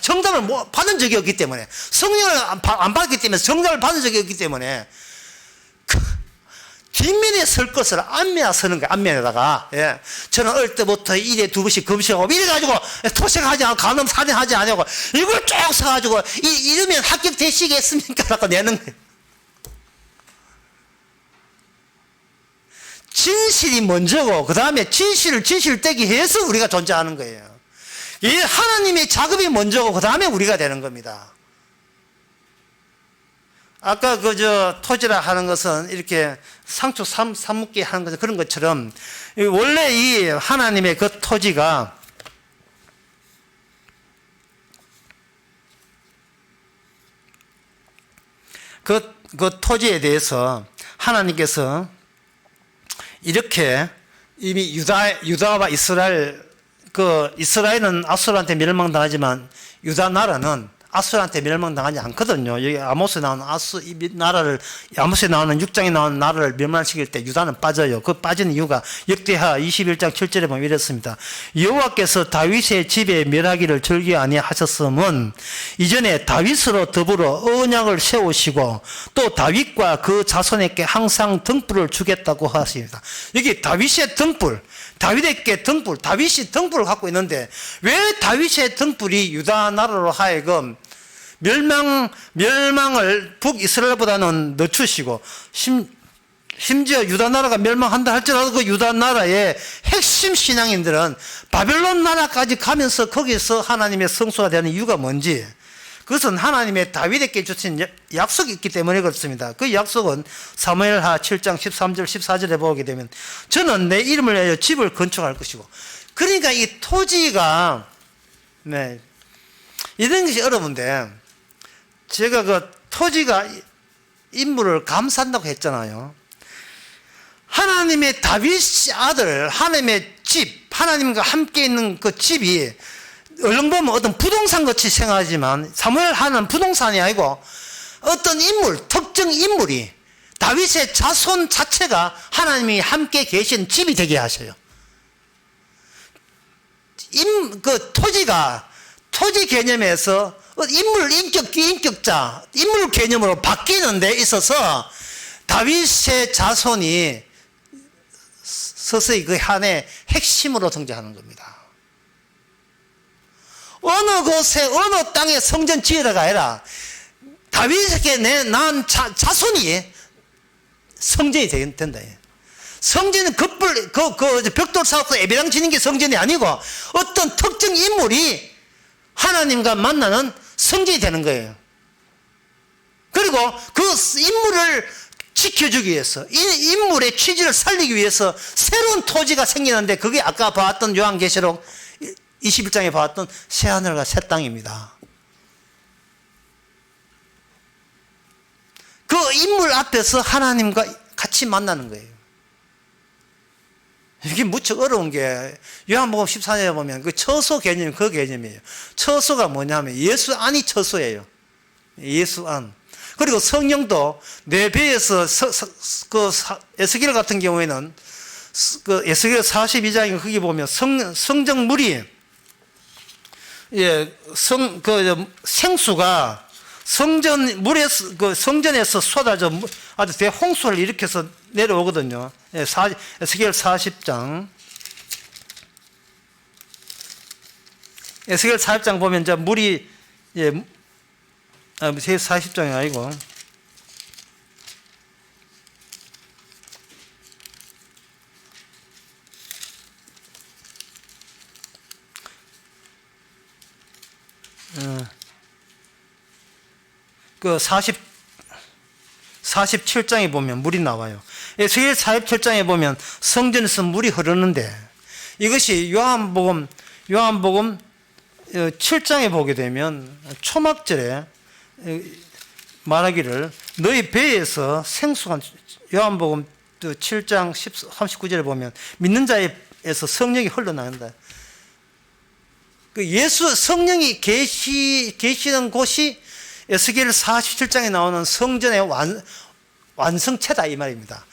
정답을 받은 적이 없기 때문에 성령을 안 받았기 때문에 정답을 받은 적이 없기 때문에 뒷면에 설 것을 앞면에 서는 거야. 앞면에다가. 예. 저는 어릴 때부터 일에 두 번씩 금식하고 이래가지고 토색하지 않고 간음 살인하지 않고 이걸 쭉 써가지고 이러면 합격되시겠습니까? 라고 내는 거예요. 진실이 먼저고 그 다음에 진실되기 위해서 우리가 존재하는 거예요. 이 하나님의 작업이 먼저고 그 다음에 우리가 되는 겁니다. 아까 토지라 하는 것은 이렇게 상추 사먹기 하는 것은 그런 것처럼 원래 이 하나님의 그 토지가 그 토지에 대해서 하나님께서 이렇게 이미 유다와 이스라엘은 아수르한테 멸망당하지만 유다 나라는 아수르한테 멸망당하지 않거든요. 여기 아모스에 나오는 아모스에 나오는 6장에 나오는 나라를 멸망시킬 때 유다는 빠져요. 그 빠진 이유가 역대하 21장 7절에 보면 이렇습니다. 여호와께서 다윗의 집에 멸하기를 절기 아니하셨음은 이전에 다윗으로 더불어 언약을 세우시고 또 다윗과 그 자손에게 항상 등불을 주겠다고 하십니다. 여기 다윗의 등불, 다윗에게 등불, 다윗이 등불을 갖고 있는데 왜 다윗의 등불이 유다 나라로 하여금 멸망을 북이스라엘보다는 늦추시고 심지어 유다 나라가 멸망한다 할지라도 그 유다 나라의 핵심 신앙인들은 바벨론 나라까지 가면서 거기서 하나님의 성소가 되는 이유가 뭔지, 그것은 하나님의 다윗에게 주신 약속이 있기 때문에 그렇습니다. 그 약속은 사무엘하 7장 13절 14절에 보게 되면 저는 내 이름을 위하여 집을 건축할 것이고, 그러니까 이 토지가 이런 것이 어려운데, 제가 그 토지가 인물을 감싼다고 했잖아요. 하나님의 다윗의 아들, 하나님의 집, 하나님과 함께 있는 그 집이 얼른 보면 어떤 부동산 같이 생각하지만 사무엘 하는 부동산이 아니고 어떤 인물, 특정 인물이 다윗의 자손 자체가 하나님이 함께 계신 집이 되게 하셔요. 그 토지가 토지 개념에서 인물, 인격자, 인물 개념으로 바뀌는 데 있어서 다윗의 자손이 서서히 그 한의 핵심으로 등장하는 겁니다. 어느 곳에, 어느 땅에 성전 지으라가 아니라 다윗에게 낳은 자손이 성전이 된다. 성전은 벽돌 쌓고 예배당 지는 게 성전이 아니고 어떤 특정 인물이 하나님과 만나는 성전이 되는 거예요. 그리고 그 인물을 지켜주기 위해서, 이 인물의 취지를 살리기 위해서 새로운 토지가 생기는데, 그게 아까 봤던 요한계시록 21장에 봤던 새하늘과 새 땅입니다. 그 인물 앞에서 하나님과 같이 만나는 거예요. 이게 무척 어려운 게, 요한복음 14장에 보면 그 처소 개념이 그 개념이에요. 처소가 뭐냐면 예수 안이 처소예요. 예수 안. 그리고 성령도 내 배에서 에스겔 같은 경우에는 그 에스겔 42장에 거기 보면 성정물이 생수가 성전에서 쏟아져 아주 대홍수를 일으켜서 내려오거든요. 에스겔 40장. 에스겔 40장 보면 이제 물이, 40장이 아니고, 그 47장에 보면 물이 나와요. 에스겔 47장에 보면 성전에서 물이 흐르는데, 이것이 요한복음 7장에 보게 되면 초막절에 말하기를 너희 배에서 생수가, 요한복음 7장 39절에 보면 믿는 자에서 성령이 흘러나온다. 그 예수 성령이 계시는 곳이 에스겔 47장에 나오는 성전의 완성체다 이 말입니다.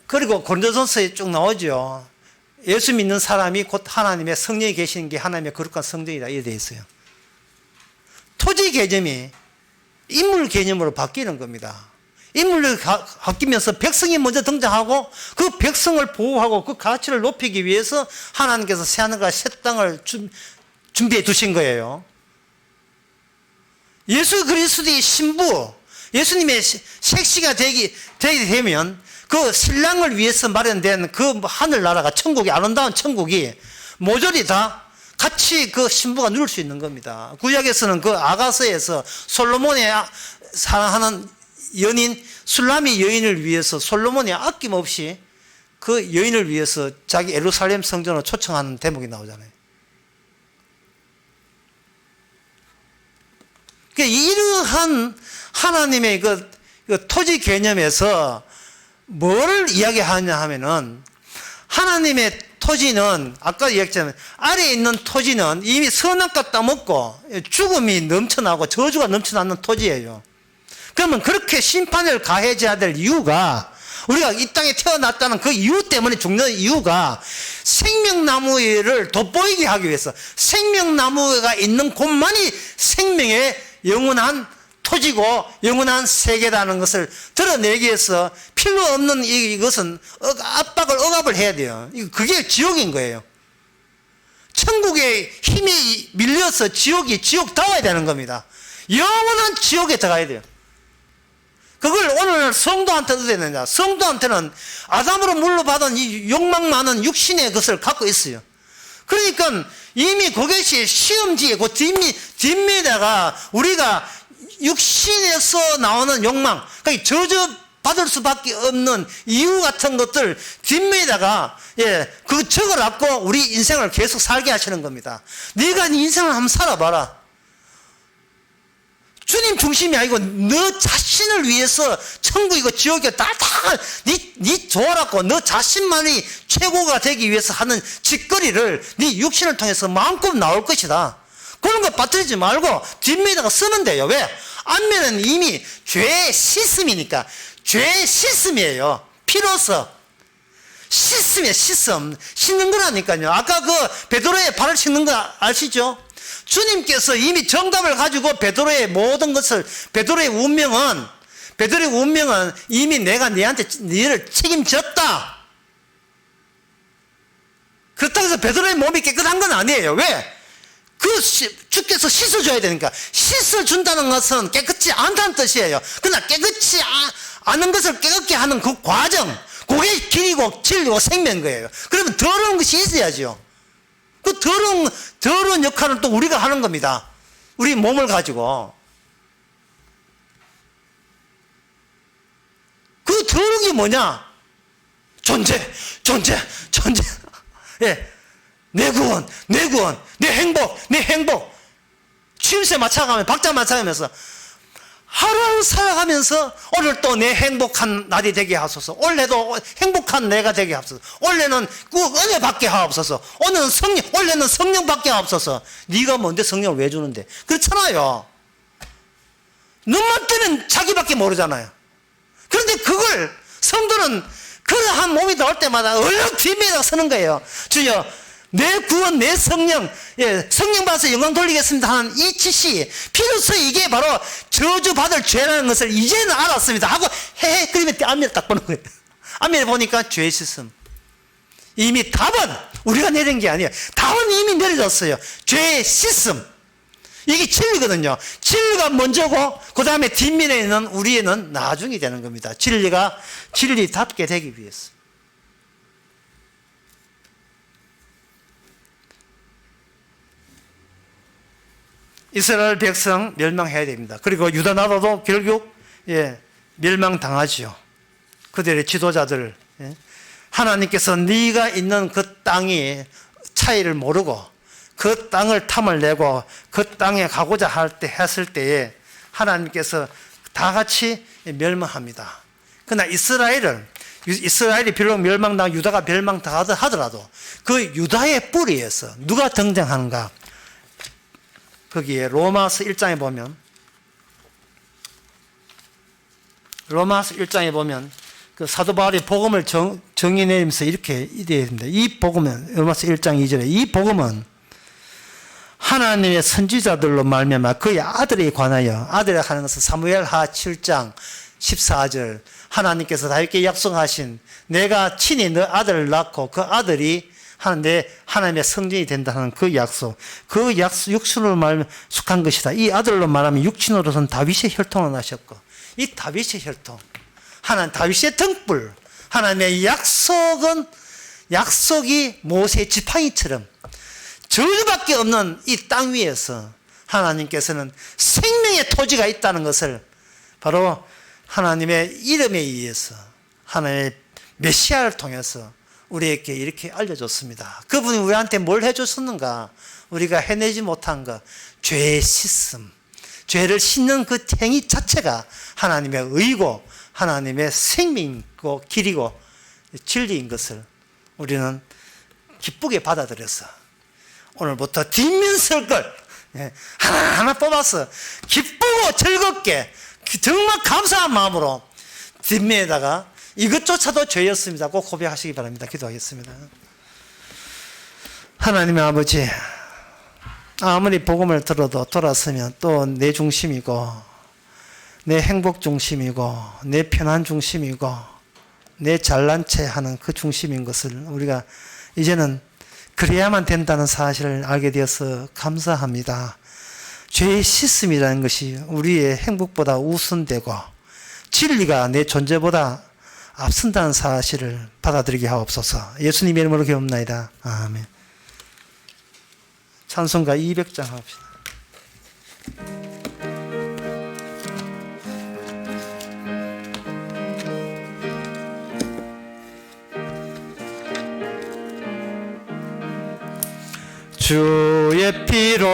그리고 고린도전서에 쭉 나오죠. 예수 믿는 사람이 곧 하나님의 성령이 계시는 게 하나님의 거룩한 성전이다 이렇게 되어 있어요. 토지 개념이 인물 개념으로 바뀌는 겁니다. 인물이 바뀌면서 백성이 먼저 등장하고 그 백성을 보호하고 그 가치를 높이기 위해서 하나님께서 새하늘과 새 땅을 준비해 두신 거예요. 예수 그리스도의 신부, 예수님의 색시가 되게 되면 그 신랑을 위해서 마련된 그 하늘나라가, 천국이, 아름다운 천국이 모조리 다 같이 그 신부가 누릴 수 있는 겁니다. 구약에서는 그 아가서에서 솔로몬의 사랑하는 연인, 술람이 여인을 위해서 솔로몬이 아낌없이 그 여인을 위해서 자기 예루살렘 성전으로 초청하는 대목이 나오잖아요. 이러한 하나님의 그 토지 개념에서 뭘 이야기하냐 하면은 하나님의 토지는 아까 얘기했잖아요. 아래에 있는 토지는 이미 선악과 따먹고 죽음이 넘쳐나고 저주가 넘쳐나는 토지예요. 그러면 그렇게 심판을 가해져야 될 이유가, 우리가 이 땅에 태어났다는 그 이유 때문에 죽는 이유가 생명나무를 돋보이게 하기 위해서, 생명나무가 있는 곳만이 생명의 영원한 토지고 영원한 세계라는 것을 드러내기 위해서 필요 없는 이것은 압박을 억압을 해야 돼요. 그게 지옥인 거예요. 천국의 힘이 밀려서 지옥다워야 되는 겁니다. 영원한 지옥에 들어가야 돼요. 그걸 오늘 성도한테 어떻게 되느냐? 성도한테는 아담으로 물려받은 이 욕망 많은 육신의 것을 갖고 있어요. 그러니까 이미 그것이 시험지에 그 뒷면에다가 우리가 육신에서 나오는 욕망, 그러니까 저주받을 수밖에 없는 이유 같은 것들 뒷면에다가 그 적어놨고 우리 인생을 계속 살게 하시는 겁니다. 네가 네 인생을 한번 살아봐라. 주님 중심이 아니고 너 자신을 위해서 천국이고 지옥이고 네 좋아라고 너 자신만이 최고가 되기 위해서 하는 짓거리를 네 육신을 통해서 마음껏 나올 것이다. 그런 거 빠뜨리지 말고 뒷면에다가 쓰면 돼요. 왜? 앞면은 이미 죄의 씻음이니까. 죄의 씻음이에요. 피로서 씻음이에요. 씻는 거라니까요. 아까 그 베드로의 발을 씻는 거 아시죠? 주님께서 이미 정답을 가지고 베드로의 모든 것을, 베드로의 운명은 이미 내가 너를 책임졌다. 그렇다고 해서 베드로의 몸이 깨끗한 건 아니에요. 왜? 주께서 씻어줘야 되니까. 씻어준다는 것은 깨끗지 않다는 뜻이에요. 그러나 깨끗지 않은 것을 깨끗게 하는 그 과정, 그게 길이고 진리고 생명인 거예요. 그러면 더러운 것이 있어야죠. 그 더러운 역할은 또 우리가 하는 겁니다. 우리 몸을 가지고. 그 더러운 게 뭐냐? 존재. 예. 내 구원, 내 행복. 취임새 맞춰가면서, 박자 맞춰가면서, 하루하루 살아가면서, 오늘 또 내 행복한 날이 되게 하소서. 올해도 행복한 내가 되게 하소서. 올해는 그 은혜 받게 하옵소서. 올해는 성령 받게 하옵소서. 네가 뭔데 성령을 왜 주는데? 그렇잖아요. 눈만 뜨면 자기밖에 모르잖아요. 그런데 그걸, 성도는 그러한 몸이 나올 때마다 얼른 뒷면에다 서는 거예요. 주여, 내 구원, 내 성령, 성령 받아서 영광 돌리겠습니다 하는 이 지시, 비로소 이게 바로 저주받을 죄라는 것을 이제는 알았습니다 하고 그러면 앞면에 딱 보는 거예요. 앞면에 보니까 죄의 씻음. 이미 답은 우리가 내린 게 아니에요. 답은 이미 내려졌어요. 죄의 씻음. 이게 진리거든요. 진리가 먼저고 그 다음에 뒷면에 있는 우리는 나중이 되는 겁니다. 진리답게 되기 위해서. 이스라엘 백성 멸망해야 됩니다. 그리고 유다 나라도 결국 멸망당하죠. 그들의 지도자들. 하나님께서 네가 있는 그 땅이 차이를 모르고 그 땅을 탐을 내고 그 땅에 가고자 했을 때에 하나님께서 다 같이 멸망합니다. 그러나 이스라엘이 비록 멸망당하고 유다가 멸망당하더라도 그 유다의 뿌리에서 누가 등장하는가? 거기에 로마서 1장에 보면 그 사도 바울이 복음을 정의내리면서 이렇게 이래야 됩니다. 이 복음은 로마서 1장 2절에 이 복음은 하나님의 선지자들로 말미암아 그의 아들에 관하여, 아들이라 하는 것은 사무엘하 7장 14절, 하나님께서 다윗에게 약속하신 내가 친히 너 아들을 낳고 그 아들이 하나님의 성전이 된다는 그 약속, 육신으로 말하면 속한 것이다. 이 아들로 말하면 육신으로서는 다윗의 혈통을 하셨고, 이 다윗의 혈통, 다윗의 등불, 하나님의 약속이 모세의 지팡이처럼 저주밖에 없는 이 땅 위에서 하나님께서는 생명의 토지가 있다는 것을 바로 하나님의 이름에 의해서 하나님의 메시아를 통해서 우리에게 이렇게 알려줬습니다. 그분이 우리한테 뭘 해줬었는가? 우리가 해내지 못한 것, 죄의 씻음, 죄를 씻는 그 행위 자체가 하나님의 의고 하나님의 생명이고 길이고 진리인 것을 우리는 기쁘게 받아들였어. 오늘부터 뒷면설 걸 하나하나 뽑아서 기쁘고 즐겁게 정말 감사한 마음으로 뒷면에다가 이것조차도 죄였습니다. 꼭 고백하시기 바랍니다. 기도하겠습니다. 하나님의 아버지, 아무리 복음을 들어도 돌아서면 또 내 중심이고 내 행복 중심이고 내 편안 중심이고 내 잘난 체 하는 그 중심인 것을 우리가 이제는 그래야만 된다는 사실을 알게 되어서 감사합니다. 죄의 씻음이라는 것이 우리의 행복보다 우선되고 진리가 내 존재보다 앞선다는 사실을 받아들이게 하옵소서. 예수님의 이름으로 기도합나이다. 아멘. 찬송가 200장 합시다. 주의 피로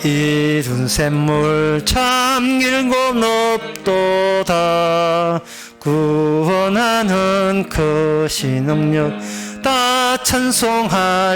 이룬 샘물 참 길고 높도다. 구원하는 크신 능력 다 찬송할지라.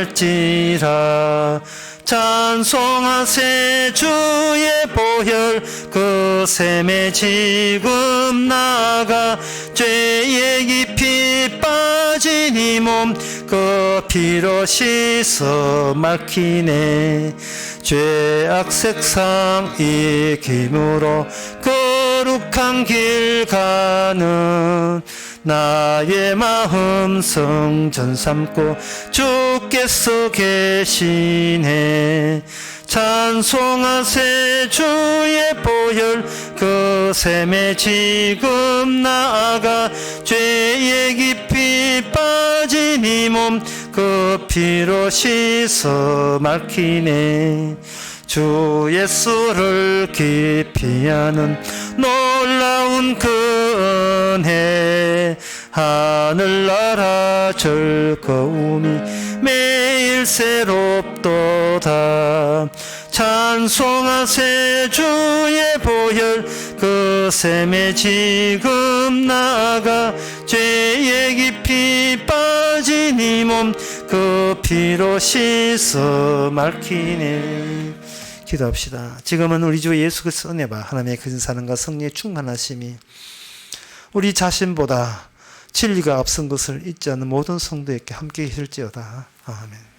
찬송하세 주의 보혈 그 샘에 지금 나가 죄에 깊이 빠진 이 몸 그 피로 씻어 막히네. 죄악 색상 이김으로 거룩한 길 가는 나의 마음 성전 삼고 주께서 계시네. 찬송하세 주의 보혈 그 샘에 지금 나아가 죄에 깊이 빠진 이 몸 그 피로 씻어 막히네. 주 예수를 깊이 아는 놀라운 그 은혜 하늘나라 즐거움이 매일 새롭도다. 찬송하세 주의 보혈 그 샘에 지금 나가 죄에 깊이 빠진 이 몸 그 피로 씻어 막히네. 기도합시다. 지금은 우리 주 예수 그리스도 은혜와 하나님의 그 사랑과 성령의 충만하심이 우리 자신보다 진리가 앞선 것을 잊지 않는 모든 성도에게 함께 계실지어다. 아멘.